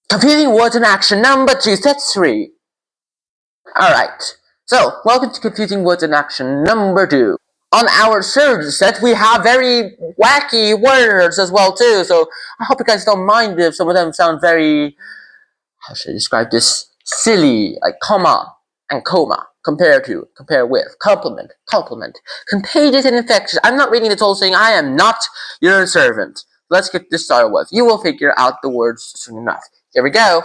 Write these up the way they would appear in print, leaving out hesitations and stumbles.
Confusing words in action number 2, set 3. Alright, so welcome to Confusing Words in Action number 2. On our third set, we have very wacky words as well too, so I hope you guys don't mind if some of them sound very, how should I describe this, silly, like comma and coma, compare with, complement, contagious and infectious. I'm not reading this whole thing, I am not your servant. Let's get this started with. You will figure out the words soon enough. Here we go.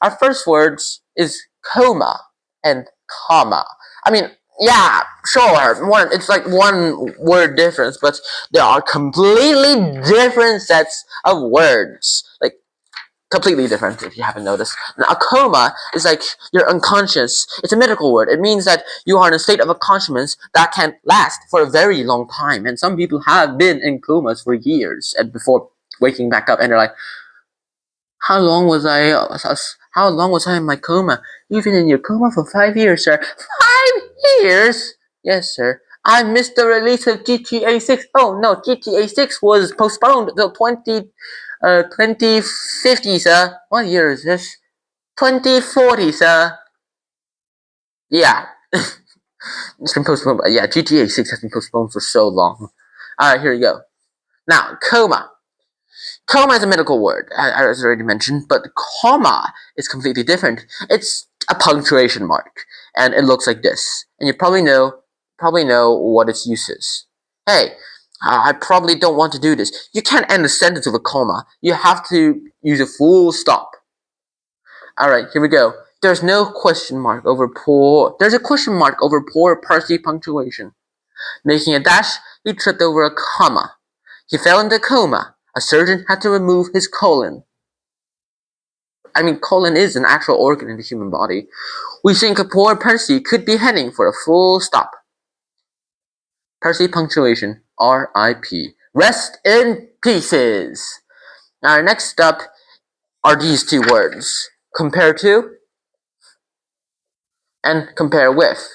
Our first words is coma and comma. I mean, yeah, sure. It's like one word difference, but there are completely different sets of words. Like completely different if you haven't noticed. Now, a coma is like you're unconscious. It's a medical word. It means that you are in a state of unconsciousness that can last for a very long time. And some people have been in comas for years and before waking back up, and they're like, how long was I in my coma? You've been in your coma for 5 years, sir. 5 years? Yes, sir. I missed the release of GTA 6. Oh no, GTA 6 was postponed until 2050, sir. What year is this? 2040, sir. Yeah. It's been postponed. Yeah, GTA 6 has been postponed for so long. Alright, here we go. Now, coma. Coma is a medical word, as I already mentioned, but comma is completely different. It's a punctuation mark, and it looks like this. And you probably know what its use is. Hey, I probably don't want to do this. You can't end a sentence with a comma. You have to use a full stop. Alright, here we go. There's no question mark over poor. There's a question mark over poor Parsi punctuation. Making a dash, he tripped over a comma. He fell into a coma. A surgeon had to remove his colon. I mean, colon is an actual organ in the human body. We think a poor Percy could be heading for a full stop. Percy punctuation, R.I.P. Rest in pieces. Now, next up are these two words. Compare to and compare with.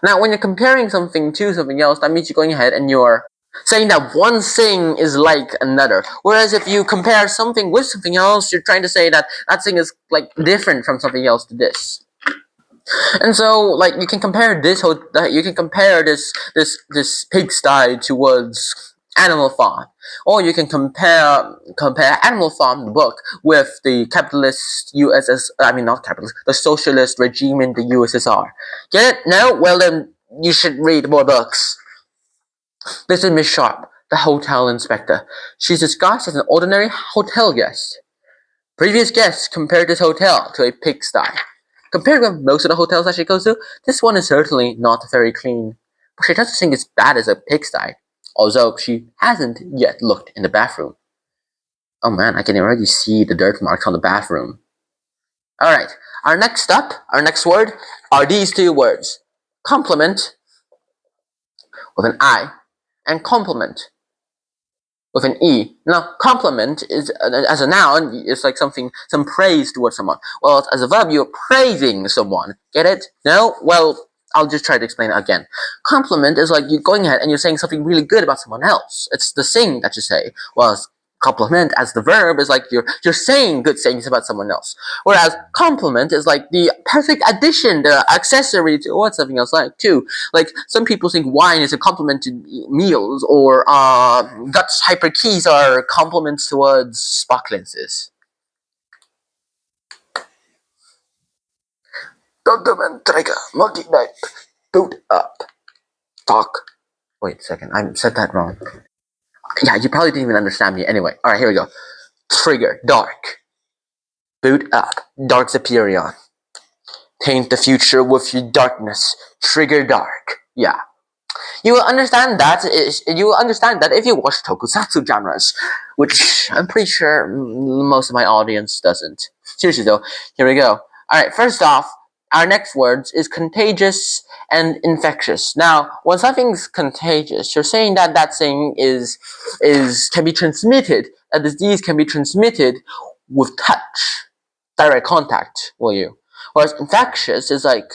Now, when you're comparing something to something else, that means you're going ahead and you're saying that one thing is like another. Whereas if you compare something with something else, you're trying to say that that thing is like different from something else to this. And so, like, you can compare this pigsty towards Animal Farm, or you can compare Animal Farm the book with the capitalist the socialist regime in the USSR. Get it? No? Well then, you should read more books. This is Miss Sharp, the hotel inspector. She's disguised as an ordinary hotel guest. Previous guests compared this hotel to a pigsty. Compared with most of the hotels that she goes to, this one is certainly not very clean. But she doesn't think it's bad as a pigsty, although she hasn't yet looked in the bathroom. Oh man, I can already see the dirt marks on the bathroom. Alright, our next word, are these two words. Compliment, with an I, and compliment with an E. Now, compliment is, as a noun, it's like some praise towards someone. Well, as a verb, you're praising someone. Get it? No? Well, I'll just try to explain it again. Compliment is like you're going ahead and you're saying something really good about someone else. It's the thing that you say. Well, compliment as the verb is like you're saying good things about someone else. Whereas compliment is like the perfect addition, the accessory towards something else. Like too, like some people think wine is a compliment to meals, or Dutch hyper keys are compliments towards spark lenses. Document trigger multi-type boot up talk. Wait a second, I said that wrong. Yeah, you probably didn't even understand me. Anyway, alright, here we go. Trigger, dark. Boot up, dark superior. Paint the future with your darkness. Trigger dark. Yeah. You will understand that if you watch tokusatsu genres, which I'm pretty sure most of my audience doesn't. Seriously though, here we go. Alright, first off, our next words is contagious and infectious. Now, when something's contagious, you're saying that that thing can be transmitted. A disease can be transmitted with touch, direct contact. Will you? Whereas infectious is like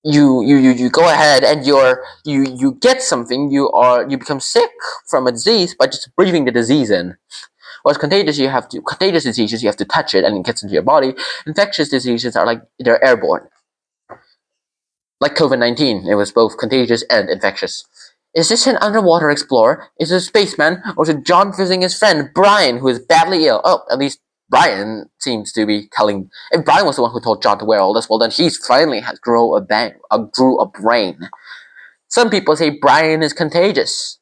you go ahead and you get something. You become sick from a disease by just breathing the disease in. Whereas contagious diseases, you have to touch it and it gets into your body. Infectious diseases are like they're airborne. Like COVID-19, it was both contagious and infectious. Is this an underwater explorer? Is it a spaceman? Or is it John visiting his friend Brian, who is badly ill? Oh, at least Brian seems to be telling. If Brian was the one who told John to wear all this, well, then he's finally grew a brain. Some people say Brian is contagious.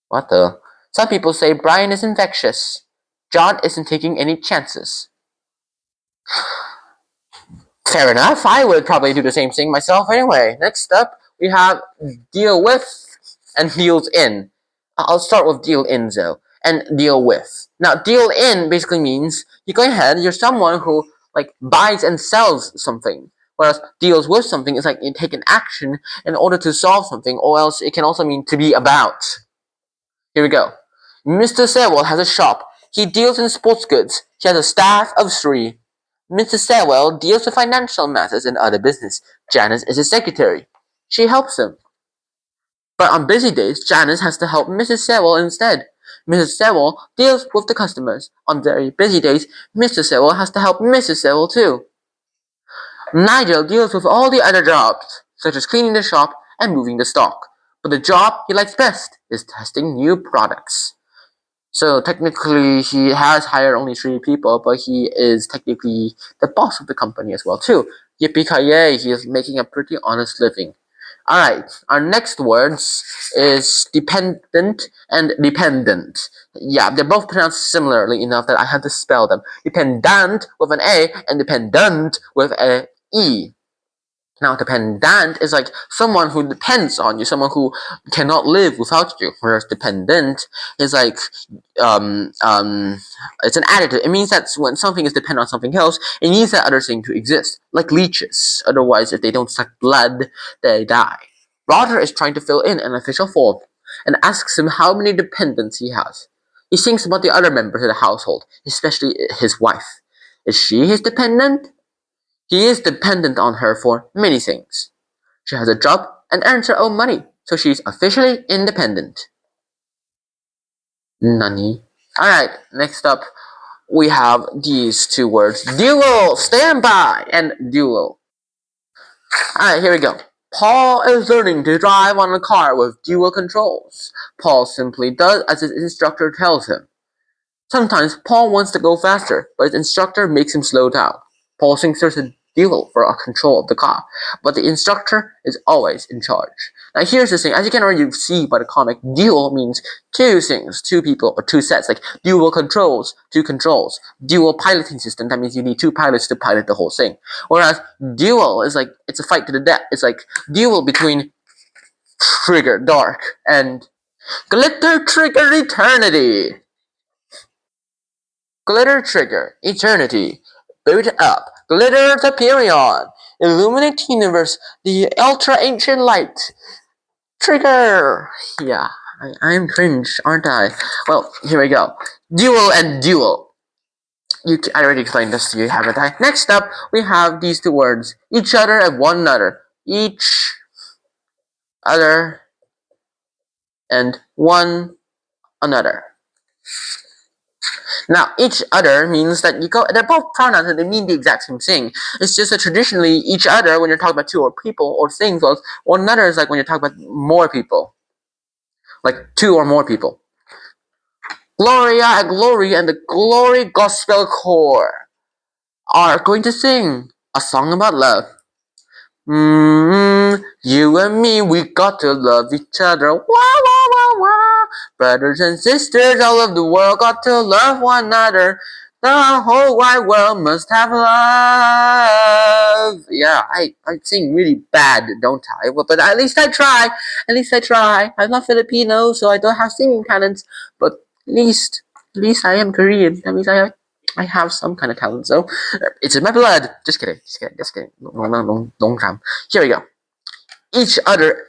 What the? Some people say Brian is infectious. John isn't taking any chances. Fair enough. I would probably do the same thing myself anyway. Next up, we have deal with and deals in. I'll start with deal in though, and deal with. Now, deal in basically means you go ahead, you're someone who like buys and sells something. Whereas deals with something is like you take an action in order to solve something, or else it can also mean to be about. Here we go. Mr. Sewell has a shop. He deals in sports goods. He has a staff of 3. Mr. Sewell deals with financial matters and other business. Janice is his secretary. She helps him. But on busy days, Janice has to help Mrs. Sewell instead. Mrs. Sewell deals with the customers. On very busy days, Mr. Sewell has to help Mrs. Sewell too. Nigel deals with all the other jobs, such as cleaning the shop and moving the stock. But the job he likes best is testing new products. So technically, he has hired only 3 people, but he is technically the boss of the company as well too. Yippee-ki-yay, he is making a pretty honest living. Alright, our next words is dependent and dependent. Yeah, they're both pronounced similarly enough that I had to spell them. Dependent with an A and dependent with a E. Now, dependent is like someone who depends on you, someone who cannot live without you. Whereas dependent is like, it's an adjective. It means that when something is dependent on something else, it needs that other thing to exist. Like leeches. Otherwise, if they don't suck blood, they die. Roger is trying to fill in an official form and asks him how many dependents he has. He thinks about the other members of the household, especially his wife. Is she his dependent? He is dependent on her for many things. She has a job and earns her own money, so she's officially independent. Nani? Alright, next up we have these 2 words. Dual, standby, and dual. Alright, here we go. Paul is learning to drive on a car with dual controls. Paul simply does as his instructor tells him. Sometimes Paul wants to go faster, but his instructor makes him slow down. Paul thinks there's a dual for control of the car, but the instructor is always in charge. Now here's the thing, as you can already see by the comic, dual means 2 things, 2 people, or 2 sets, like dual controls, 2 controls. Dual piloting system, that means you need 2 pilots to pilot the whole thing. Whereas dual is like, it's a fight to the death. It's like dual between Trigger Dark and Glitter Trigger Eternity. Glitter Trigger Eternity. Boot up. Glitter Hyperion. Illuminate the universe. The ultra ancient light. Trigger. Yeah, I'm cringe, aren't I? Well, here we go. Dual and dual. I already explained this to you, haven't I? Next up, we have these 2 words. Each other and one another. Each other and one another. Now, each other means that they're both pronouns and they mean the exact same thing. It's just that traditionally, each other, when you're talking about 2 or people or things, well, one another is like when you're talking about more people. Like 2 or more people. Gloria and Glory and the Glory Gospel Choir are going to sing a song about love. You and me, we got to love each other. Wah, wah, wah, wah. Brothers and sisters all over the world got to love one another. The whole wide world must have love. Yeah, I sing really bad, don't I? But at least I try. At least I try. I'm not Filipino, so I don't have singing talents. But at least I am Korean. That means I have some kind of talent, so it's in my blood. Just kidding. Here we go. Each other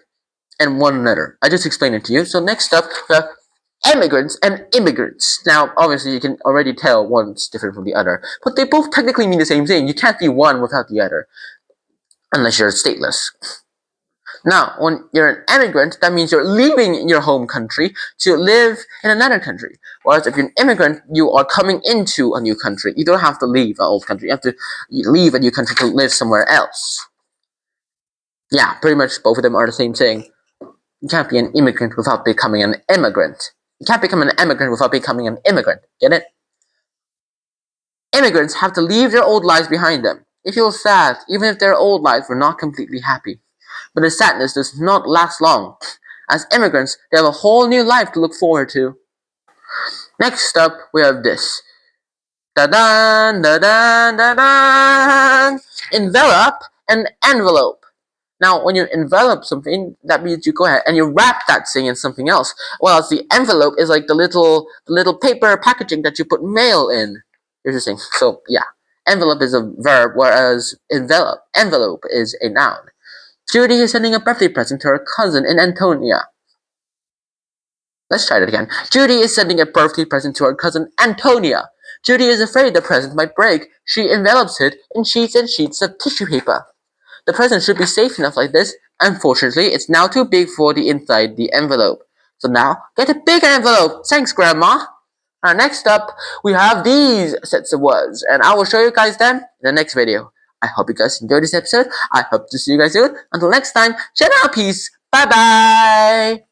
and one another. I just explained it to you. So next up, we have emigrants and immigrants. Now, obviously, you can already tell one's different from the other, but they both technically mean the same thing. You can't be one without the other, unless you're stateless. Now, when you're an immigrant, that means you're leaving your home country to live in another country. Whereas if you're an immigrant, you are coming into a new country. You don't have to leave an old country. You have to leave a new country to live somewhere else. Yeah, pretty much both of them are the same thing. You can't be an immigrant without becoming an immigrant. You can't become an immigrant without becoming an immigrant. Get it? Immigrants have to leave their old lives behind them. They feel sad, even if their old lives were not completely happy. But the sadness does not last long. As immigrants, they have a whole new life to look forward to. Next up, we have this. Da-dan, da-dan, da-dan. Envelop and envelope. Now, when you envelop something, that means you go ahead and you wrap that thing in something else. Whereas the envelope is like the little paper packaging that you put mail in. Interesting. So yeah, envelope is a verb, whereas envelope is a noun. Judy is sending a birthday present to her cousin in Antonia. Let's try that again. Judy is sending a birthday present to her cousin Antonia. Judy is afraid the present might break. She envelops it in sheets and sheets of tissue paper. The present should be safe enough like this. Unfortunately, it's now too big for the inside the envelope. So now, get a bigger envelope. Thanks, Grandma. Next up, we have these sets of words, and I will show you guys them in the next video. I hope you guys enjoyed this episode. I hope to see you guys soon. Until next time, Channel Peace. Bye bye.